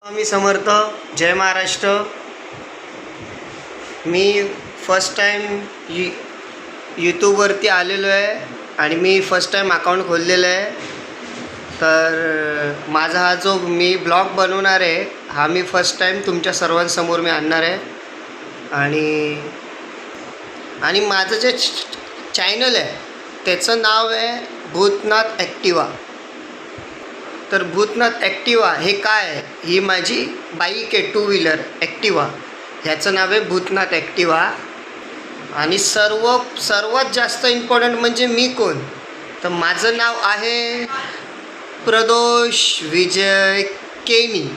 मी समर्थ. जय महाराष्ट्र. मी first time यूट्यूबवरती आलेलो आहे आणि मी फर्स्ट टाइम अकाउंट खोललेलं आहे. तर माझा हा जो मी ब्लॉग बनवणार आहे हा मी फर्स्ट टाइम तुमच्या सर्वांसमोर मी आणणार आहे. आणि माझं जे चॅनल आहे त्याचं नाव आहे भूतनाथ ॲक्टिवा. तर भूतनाथ ॲक्टिवा हे काय आहे? ही माझी बाईक आहे, 2 व्हीलर ॲक्टिवा. ह्याचं नाव आहे भूतनाथ ॲक्टिवा. आणि सर्वात जास्त इम्पॉर्टंट म्हणजे मी कोण, तर माझं नाव आहे प्रदोष विजय केनी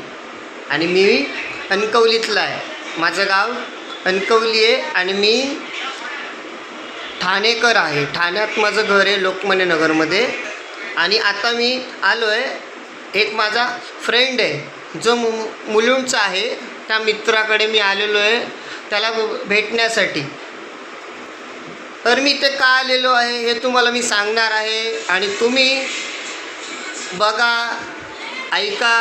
आणि मी कणकवलीतला आहे. माझं गाव कणकवली आहे आणि मी ठाणेकर आहे. ठाण्यात माझं घर आहे, लोकमान्य नगरमध्ये. आणि आता मी आलो आहे, एक माझा फ्रेंड आहे जो मुलुंडचा आहे, त्या मित्राकडे मी आलेलो आहे त्याला भेटण्यासाठी. तर मी ते का आलेलो आहे हे तुम्हाला मी सांगणार आहे आणि तुम्ही बघा, ऐका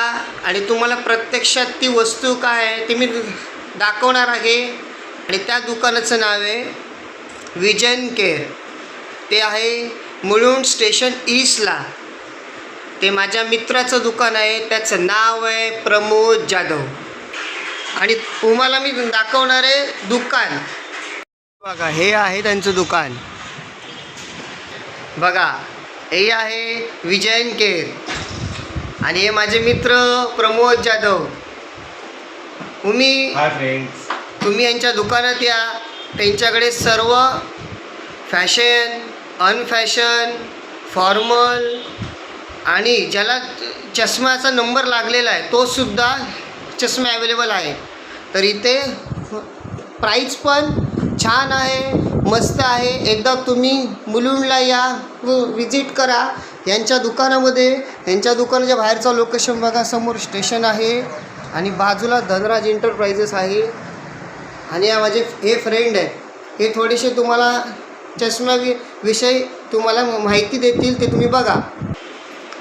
आणि तुम्हाला प्रत्यक्षात ती वस्तू काय आहे ती मी दाखवणार आहे. आणि त्या दुकानाचं नाव आहे विजन केअर. ते आहे मुलुंड स्टेशन ईस्टला. ते माझ्या मित्राचं दुकान आहे, त्याचं नाव आहे प्रमोद जाधव. आणि तुम्हाला मी दाखवणार आहे दुकान. बघा, हे आहे त्यांचं दुकान. बघा, हे आहे विजयन केअर आणि हे माझे मित्र प्रमोद जाधव. तुम्ही यांच्या दुकानात या. त्यांच्याकडे सर्व फॅशन, अनफॅशन, फॉर्मल आणि ज्याला चष्म्याचा नंबर लागलेला आहे तोसुद्धा चष्मे अवेलेबल आहे. तर इथे प्राईस पण छान आहे, मस्त आहे. एकदा तुम्ही मुलुंडला या, विजिट करा यांच्या दुकानामध्ये. यांच्या दुकानाच्या बाहेरचं लोकेशन बघा, समोर स्टेशन आहे आणि बाजूला धनराज एंटरप्राइजेस आहे. आणि माझे हे फ्रेंड आहे, हे थोडेसे तुम्हाला चष्म्याविषयी तुम्हाला माहिती देतील. ते तुम्ही बघा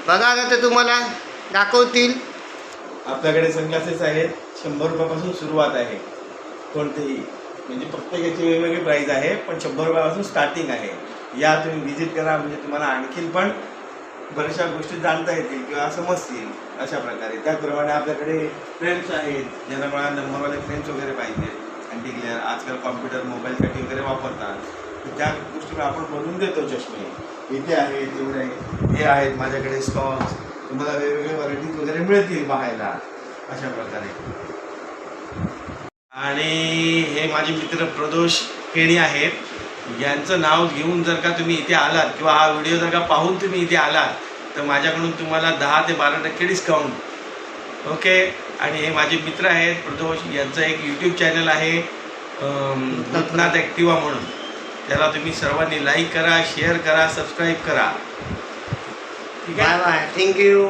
आता ते तुम्हाला दाखवतील. आपल्याकडे सनग्लासेस आहेत, 100 रुपयापासून सुरुवात आहे. कोणतेही म्हणजे प्रत्येकाची वेगवेगळी प्राईस आहे, पण 100 रुपयापासून स्टार्टिंग आहे. या तुम्ही व्हिजिट करा, म्हणजे तुम्हाला आणखीन पण बऱ्याचशा गोष्टी जाणता येतील किंवा समजतील अशा प्रकारे. त्याचप्रमाणे आपल्याकडे फ्रेम्स आहेत, ज्यांना मला नंबरवाले फ्रेम्स वगैरे पाहिजे. अँटी ग्लेअर आजकाल कॉम्प्युटर मोबाईलसाठी वगैरे वापरतात, तर त्या गोष्टी आपण बनवून देतो. चष्मे इथे आहेत, तेवढे हे आहेत माझ्याकडे स्टॉक्स. तुम्हाला वेगवेगळे व्हरायटीज वगैरे मिळतील पाहायला अशा प्रकारे. आणि हे माझे मित्र प्रदोष केणी आहेत. यांचं नाव घेऊन जर का तुम्ही इथे आलात किंवा हा व्हिडिओ जर का पाहून तुम्ही इथे आलात तर माझ्याकडून तुम्हाला 10 ते 12% डिस्काउंट. ओके. आणि हे माझे मित्र आहेत प्रदोष. यांचं एक यूट्यूब चॅनल आहे भूतनाथ ॲक्टिवा म्हणून. त्याला तुम्ही सर्वांनी लाईक करा, शेअर करा, सबस्क्राईब करा. ठीक आहे. Bye bye. थँक्यू.